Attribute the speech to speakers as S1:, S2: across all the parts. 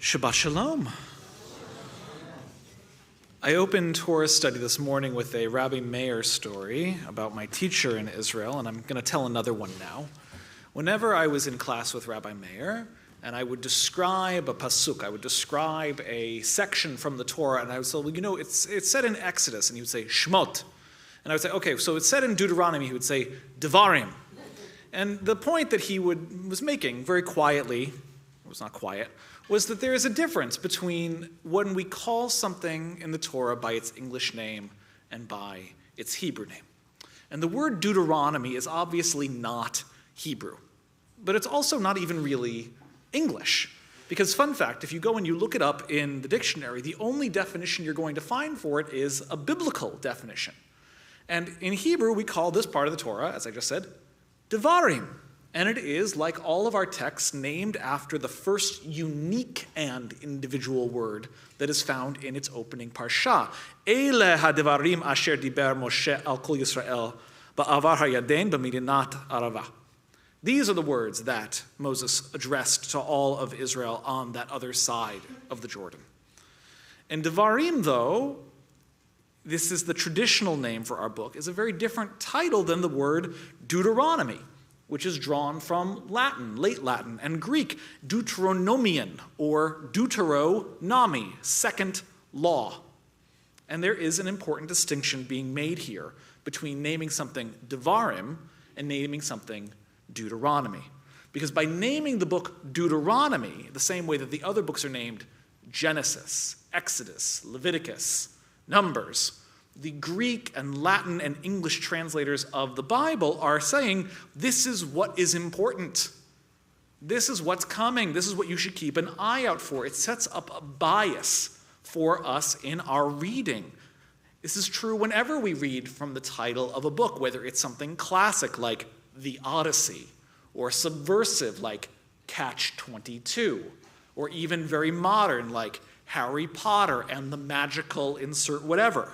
S1: Shabbat Shalom. I opened Torah study this morning with a Rabbi Meir story about my teacher in Israel, and I'm going to tell another one now. Whenever I was in class with Rabbi Meir, and I would describe a pasuk, I would describe a section from the Torah, and I would say, well, you know, it's said in Exodus, and he would say, Shmot. And I would say, okay, so it's said in Deuteronomy, he would say, Devarim. And the point that he was making very quietly, it was not quiet, was that there is a difference between when we call something in the Torah by its English name and by its Hebrew name. And the word Deuteronomy is obviously not Hebrew, but it's also not even really English. Because fun fact, if you go and you look it up in the dictionary, the only definition you're going to find for it is a biblical definition. And in Hebrew, we call this part of the Torah, as I just said, Devarim. And it is, like all of our texts, named after the first unique and individual word that is found in its opening parsha. Eile hadevarim asher diber Moshe al kol Yisrael ba'avar hayarden b'midinat arava. These are the words that Moses addressed to all of Israel on that other side of the Jordan. And Devarim, though, this is the traditional name for our book, is a very different title than the word Deuteronomy, which is drawn from Latin, late Latin, and Greek, Deuteronomion, or Deuteronomy, second law. And there is an important distinction being made here between naming something Devarim and naming something Deuteronomy. Because by naming the book Deuteronomy, the same way that the other books are named Genesis, Exodus, Leviticus, Numbers, the Greek and Latin and English translators of the Bible are saying, this is what is important. This is what's coming. This is what you should keep an eye out for. It sets up a bias for us in our reading. This is true whenever we read from the title of a book, whether it's something classic like The Odyssey, or subversive like Catch-22, or even very modern like Harry Potter and the magical insert whatever.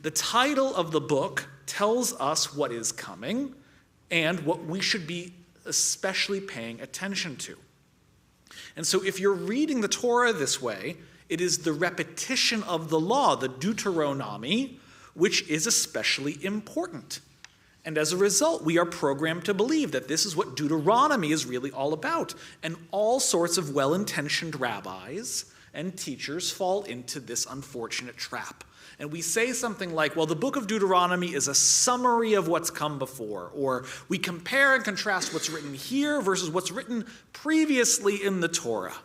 S1: The title of the book tells us what is coming and what we should be especially paying attention to. And so if you're reading the Torah this way, it is the repetition of the law, the Deuteronomy, which is especially important. And as a result, we are programmed to believe that this is what Deuteronomy is really all about. And all sorts of well-intentioned rabbis and teachers fall into this unfortunate trap. And we say something like, well, the book of Deuteronomy is a summary of what's come before, or we compare and contrast what's written here versus what's written previously in the Torah.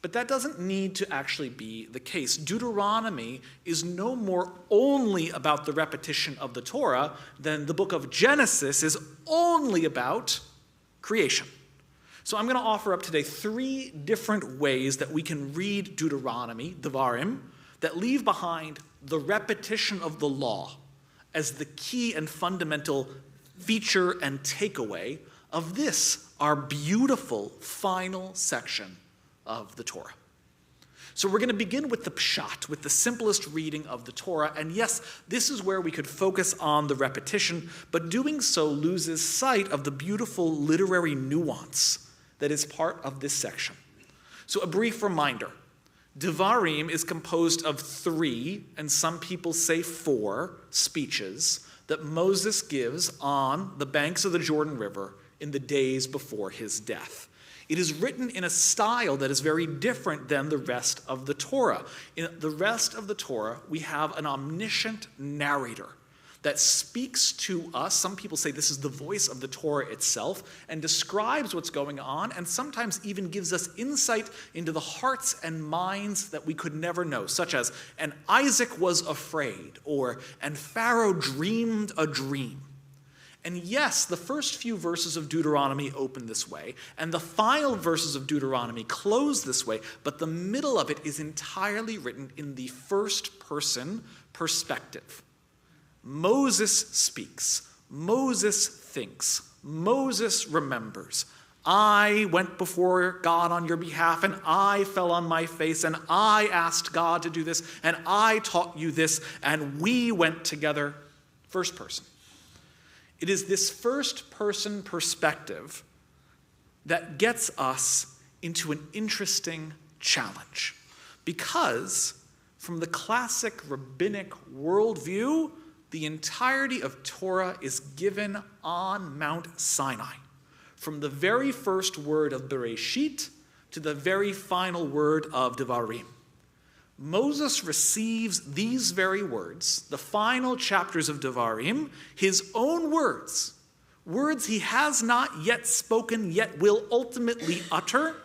S1: But that doesn't need to actually be the case. Deuteronomy is no more only about the repetition of the Torah than the book of Genesis is only about creation. So I'm going to offer up today 3 different ways that we can read Deuteronomy, Devarim, that leave behind the repetition of the law as the key and fundamental feature and takeaway of this, our beautiful final section of the Torah. So we're going to begin with the Pshat, with the simplest reading of the Torah. And yes, this is where we could focus on the repetition, but doing so loses sight of the beautiful literary nuance that is part of this section. So a brief reminder. Devarim is composed of 3, and some people say 4, speeches that Moses gives on the banks of the Jordan River in the days before his death. It is written in a style that is very different than the rest of the Torah. In the rest of the Torah, we have an omniscient narrator that speaks to us. Some people say this is the voice of the Torah itself and describes what's going on and sometimes even gives us insight into the hearts and minds that we could never know, such as, and Isaac was afraid, or, and Pharaoh dreamed a dream. And yes, the first few verses of Deuteronomy open this way, and the final verses of Deuteronomy close this way, but the middle of it is entirely written in the first-person perspective. Moses speaks, Moses thinks, Moses remembers. I went before God on your behalf, and I fell on my face, and I asked God to do this, and I taught you this, and we went together. First person. It is this first-person perspective that gets us into an interesting challenge. Because from the classic rabbinic worldview, the entirety of Torah is given on Mount Sinai, from the very first word of Bereshit to the very final word of Devarim. Moses receives these very words, the final chapters of Devarim, his own words, words he has not yet spoken, yet will ultimately utter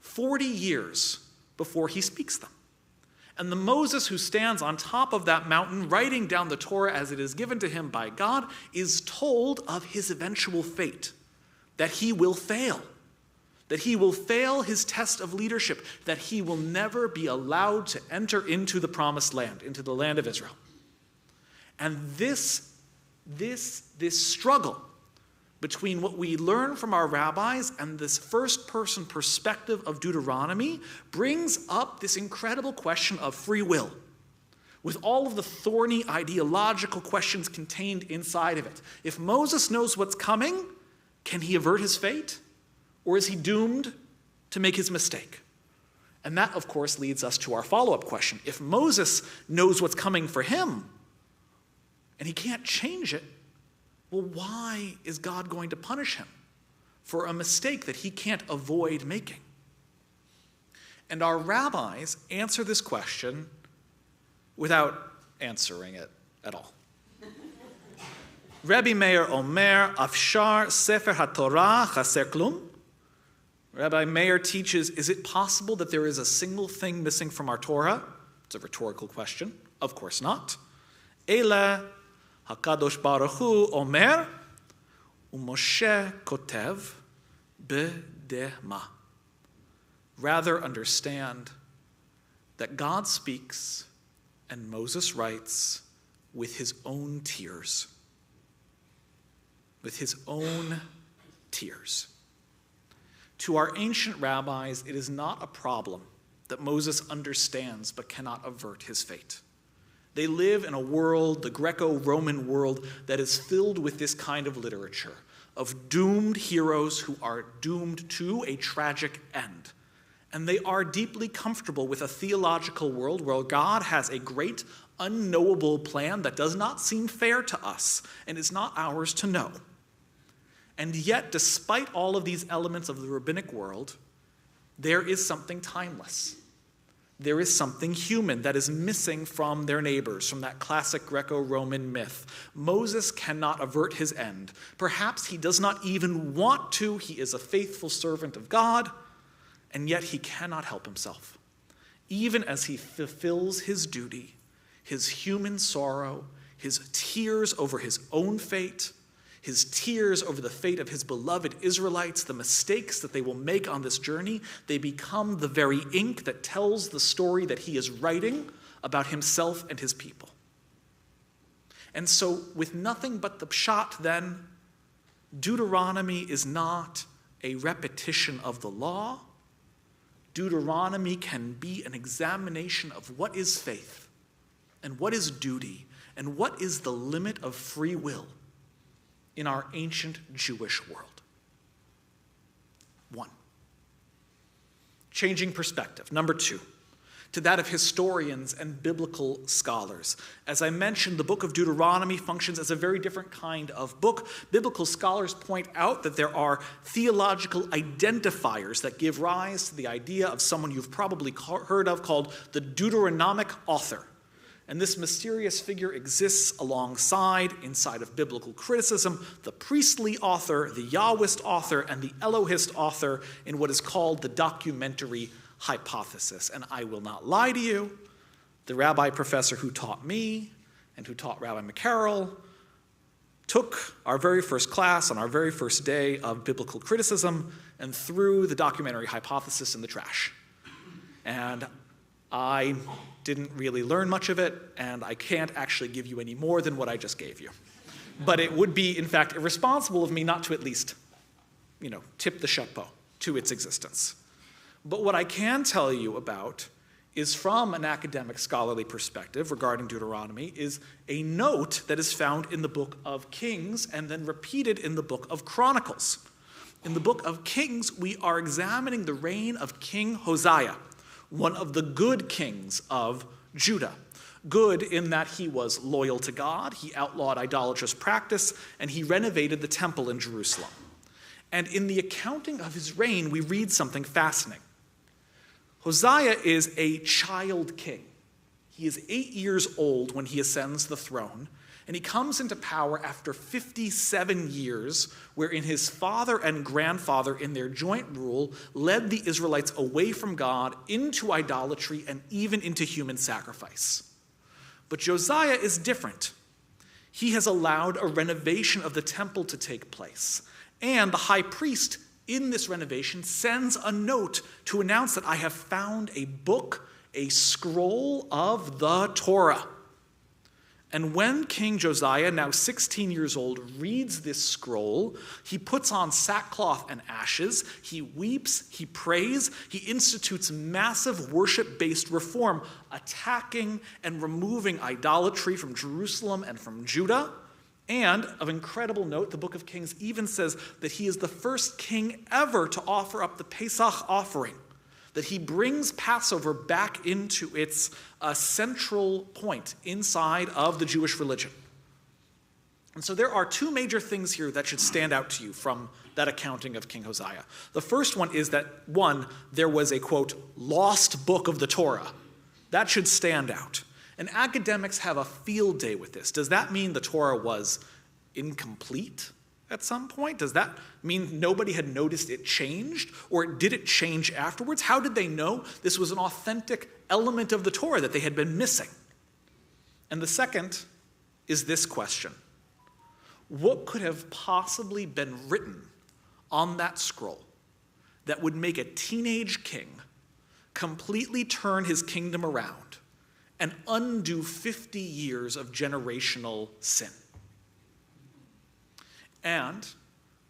S1: 40 years before he speaks them. And the Moses who stands on top of that mountain, writing down the Torah as it is given to him by God, is told of his eventual fate, that he will fail. That he will fail his test of leadership, that he will never be allowed to enter into the promised land, into the land of Israel. And this struggle between what we learn from our rabbis and this first-person perspective of Deuteronomy brings up this incredible question of free will, with all of the thorny ideological questions contained inside of it. If Moses knows what's coming, can he avert his fate? Or is he doomed to make his mistake? And that, of course, leads us to our follow-up question. If Moses knows what's coming for him, and he can't change it, well, why is God going to punish him for a mistake that he can't avoid making? And our rabbis answer this question without answering it at all. Rabbi Meir Omer, Afshar Sefer HaTorah Chaser Klum. Rabbi Meir teaches, is it possible that there is a single thing missing from our Torah? It's a rhetorical question. Of course not. Ele HaKadosh Baruch Hu Omer, uMoshe Kotev B'dema. Rather understand that God speaks and Moses writes with his own tears. With his own tears. To our ancient rabbis, it is not a problem that Moses understands but cannot avert his fate. They live in a world, the Greco-Roman world, that is filled with this kind of literature, of doomed heroes who are doomed to a tragic end. And they are deeply comfortable with a theological world where God has a great, unknowable plan that does not seem fair to us and is not ours to know. And yet, despite all of these elements of the rabbinic world, there is something timeless. There is something human that is missing from their neighbors, from that classic Greco-Roman myth. Moses cannot avert his end. Perhaps he does not even want to. He is a faithful servant of God, and yet he cannot help himself. Even as he fulfills his duty, his human sorrow, his tears over his own fate, his tears over the fate of his beloved Israelites, the mistakes that they will make on this journey, they become the very ink that tells the story that he is writing about himself and his people. And so, with nothing but the pshat then, Deuteronomy is not a repetition of the law. Deuteronomy can be an examination of what is faith, and what is duty, and what is the limit of free will in our ancient Jewish world. 1. Changing perspective. Number 2, to that of historians and biblical scholars. As I mentioned, the book of Deuteronomy functions as a very different kind of book. Biblical scholars point out that there are theological identifiers that give rise to the idea of someone you've probably heard of called the Deuteronomic author. And this mysterious figure exists inside of biblical criticism, the priestly author, the Yahwist author, and the Elohist author in what is called the documentary hypothesis. And I will not lie to you, the rabbi professor who taught me and who taught Rabbi McCarroll took our very first class on our very first day of biblical criticism and threw the documentary hypothesis in the trash. And I didn't really learn much of it, and I can't actually give you any more than what I just gave you. But it would be, in fact, irresponsible of me not to at least, tip the chapeau to its existence. But what I can tell you about is, from an academic scholarly perspective regarding Deuteronomy, is a note that is found in the book of Kings and then repeated in the book of Chronicles. In the book of Kings, we are examining the reign of King Hosea, one of the good kings of Judah. Good in that he was loyal to God, he outlawed idolatrous practice, and he renovated the temple in Jerusalem. And in the accounting of his reign, we read something fascinating. Hosea is a child king. He is 8 years old when he ascends the throne, and he comes into power after 57 years, wherein his father and grandfather in their joint rule led the Israelites away from God into idolatry and even into human sacrifice. But Josiah is different. He has allowed a renovation of the temple to take place, and the high priest in this renovation sends a note to announce that I have found a book, a scroll of the Torah. And when King Josiah, now 16 years old, reads this scroll, he puts on sackcloth and ashes, he weeps, he prays, he institutes massive worship-based reform, attacking and removing idolatry from Jerusalem and from Judah. And, of incredible note, the book of Kings even says that he is the first king ever to offer up the Pesach offering, that he brings Passover back into its central point inside of the Jewish religion. And so there are two major things here that should stand out to you from that accounting of King Hosea. The first one is that, one, there was a, quote, lost book of the Torah. That should stand out. And academics have a field day with this. Does that mean the Torah was incomplete at some point? Does that mean nobody had noticed it changed? Or did it change afterwards? How did they know this was an authentic element of the Torah that they had been missing? And the second is this question. What could have possibly been written on that scroll that would make a teenage king completely turn his kingdom around and undo 50 years of generational sin? And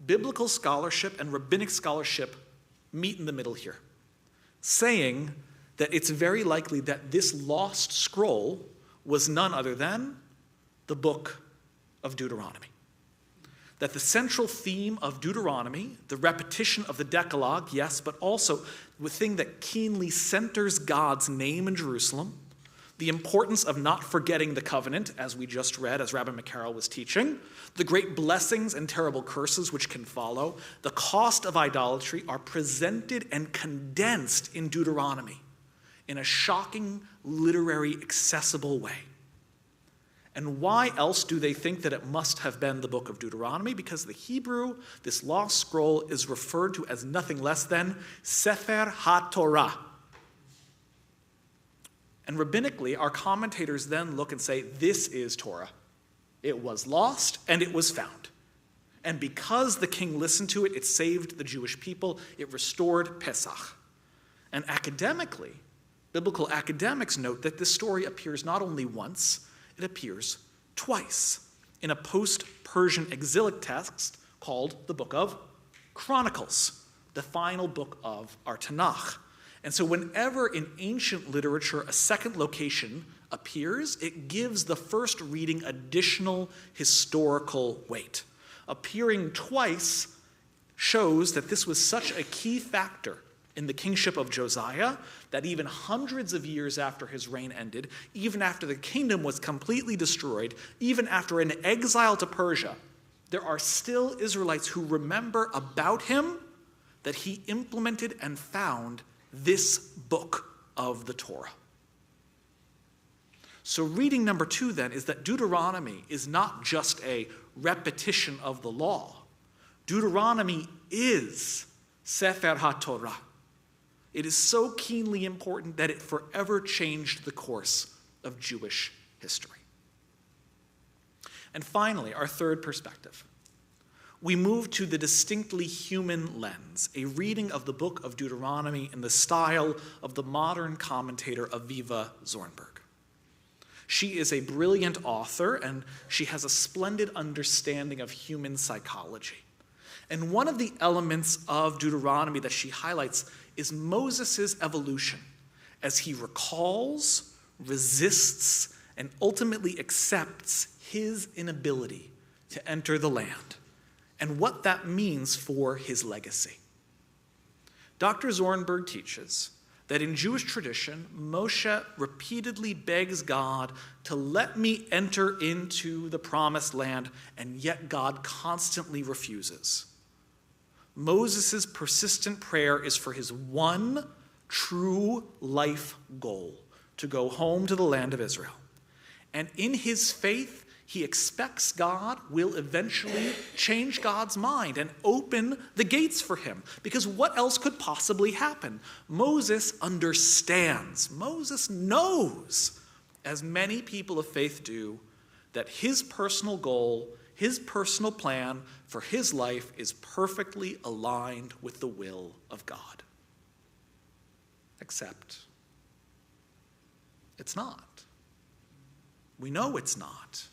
S1: biblical scholarship and rabbinic scholarship meet in the middle here, saying that it's very likely that this lost scroll was none other than the book of Deuteronomy. That the central theme of Deuteronomy, the repetition of the Decalogue, yes, but also the thing that keenly centers God's name in Jerusalem, the importance of not forgetting the covenant, as we just read, as Rabbi McCarroll was teaching, the great blessings and terrible curses which can follow, the cost of idolatry are presented and condensed in Deuteronomy in a shocking, literary, accessible way. And why else do they think that it must have been the book of Deuteronomy? Because the Hebrew, this lost scroll, is referred to as nothing less than Sefer HaTorah. And rabbinically, our commentators then look and say, this is Torah. It was lost and it was found. And because the king listened to it, it saved the Jewish people. It restored Pesach. And academically, biblical academics note that this story appears not only once, it appears twice in a post-Persian exilic text called the Book of Chronicles, the final book of our Tanakh. And so whenever in ancient literature a second location appears, it gives the first reading additional historical weight. Appearing twice shows that this was such a key factor in the kingship of Josiah that even hundreds of years after his reign ended, even after the kingdom was completely destroyed, even after an exile to Persia, there are still Israelites who remember about him that he implemented and found this book of the Torah. So reading number 2 then is that Deuteronomy is not just a repetition of the law. Deuteronomy is Sefer HaTorah. It is so keenly important that it forever changed the course of Jewish history. And finally, our third perspective. We move to the distinctly human lens, a reading of the book of Deuteronomy in the style of the modern commentator Aviva Zornberg. She is a brilliant author, and she has a splendid understanding of human psychology. And one of the elements of Deuteronomy that she highlights is Moses' evolution as he recalls, resists, and ultimately accepts his inability to enter the land, and what that means for his legacy. Dr. Zornberg teaches that in Jewish tradition, Moshe repeatedly begs God to let me enter into the promised land, and yet God constantly refuses. Moses' persistent prayer is for his one true life goal, to go home to the land of Israel. And in his faith, he expects God will eventually change God's mind and open the gates for him. Because what else could possibly happen? Moses understands, Moses knows, as many people of faith do, that his personal goal, his personal plan for his life is perfectly aligned with the will of God. Except it's not. We know it's not.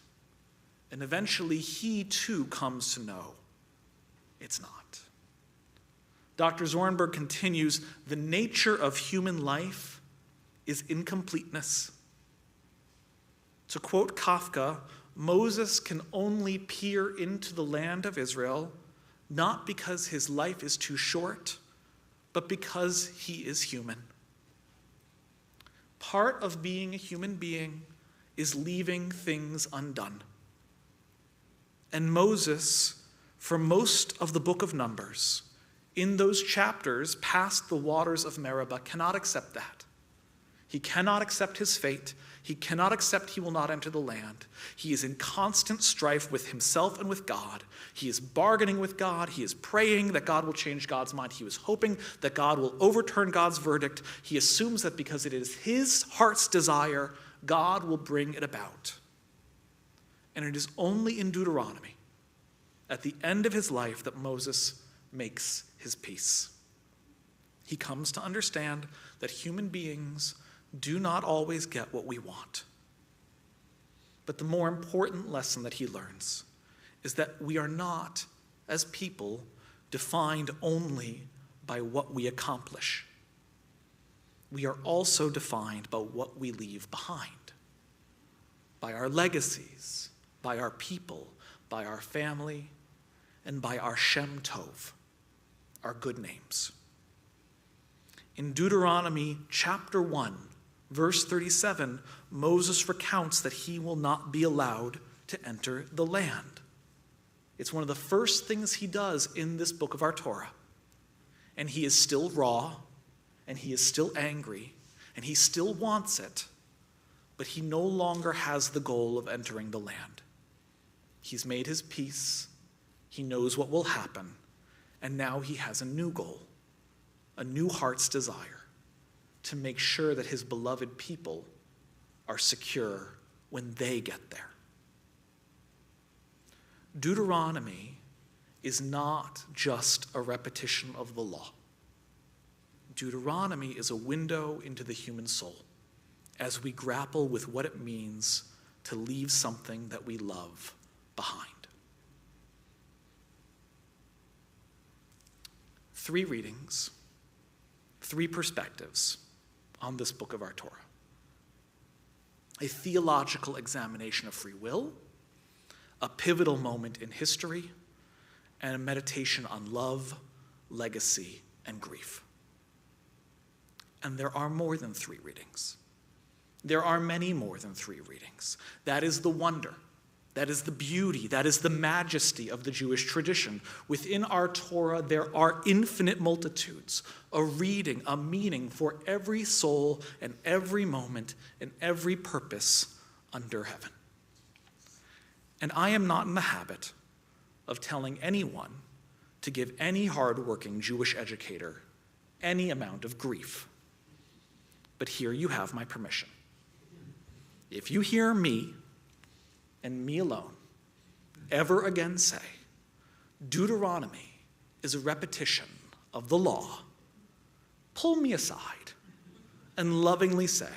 S1: And eventually he too comes to know it's not. Dr. Zornberg continues, the nature of human life is incompleteness. To quote Kafka, Moses can only peer into the land of Israel, not because his life is too short, but because he is human. Part of being a human being is leaving things undone. And Moses, for most of the book of Numbers, in those chapters past the waters of Meribah, cannot accept that. He cannot accept his fate. He cannot accept he will not enter the land. He is in constant strife with himself and with God. He is bargaining with God. He is praying that God will change God's mind. He was hoping that God will overturn God's verdict. He assumes that because it is his heart's desire, God will bring it about. And it is only in Deuteronomy, at the end of his life, that Moses makes his peace. He comes to understand that human beings do not always get what we want. But the more important lesson that he learns is that we are not, as people, defined only by what we accomplish. We are also defined by what we leave behind, by our legacies, by our people, by our family, and by our Shem Tov, our good names. In Deuteronomy chapter 1, verse 37, Moses recounts that he will not be allowed to enter the land. It's one of the first things he does in this book of our Torah. And he is still raw, and he is still angry, and he still wants it, but he no longer has the goal of entering the land. He's made his peace, he knows what will happen, and now he has a new goal, a new heart's desire, to make sure that his beloved people are secure when they get there. Deuteronomy is not just a repetition of the law. Deuteronomy is a window into the human soul as we grapple with what it means to leave something that we love behind. 3 readings, 3 perspectives on this book of our Torah. A theological examination of free will, a pivotal moment in history, and a meditation on love, legacy, and grief. And there are more than 3 readings. There are many more than 3 readings. That is the wonder. That is the beauty. That is the majesty of the Jewish tradition. Within our Torah, there are infinite multitudes, a reading, a meaning for every soul and every moment and every purpose under heaven. And I am not in the habit of telling anyone to give any hardworking Jewish educator any amount of grief. But here you have my permission. If you hear me, and me alone, ever again say, Deuteronomy is a repetition of the law, pull me aside and lovingly say,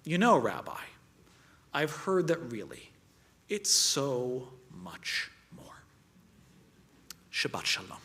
S1: you know, Rabbi, I've heard that really, it's so much more. Shabbat Shalom.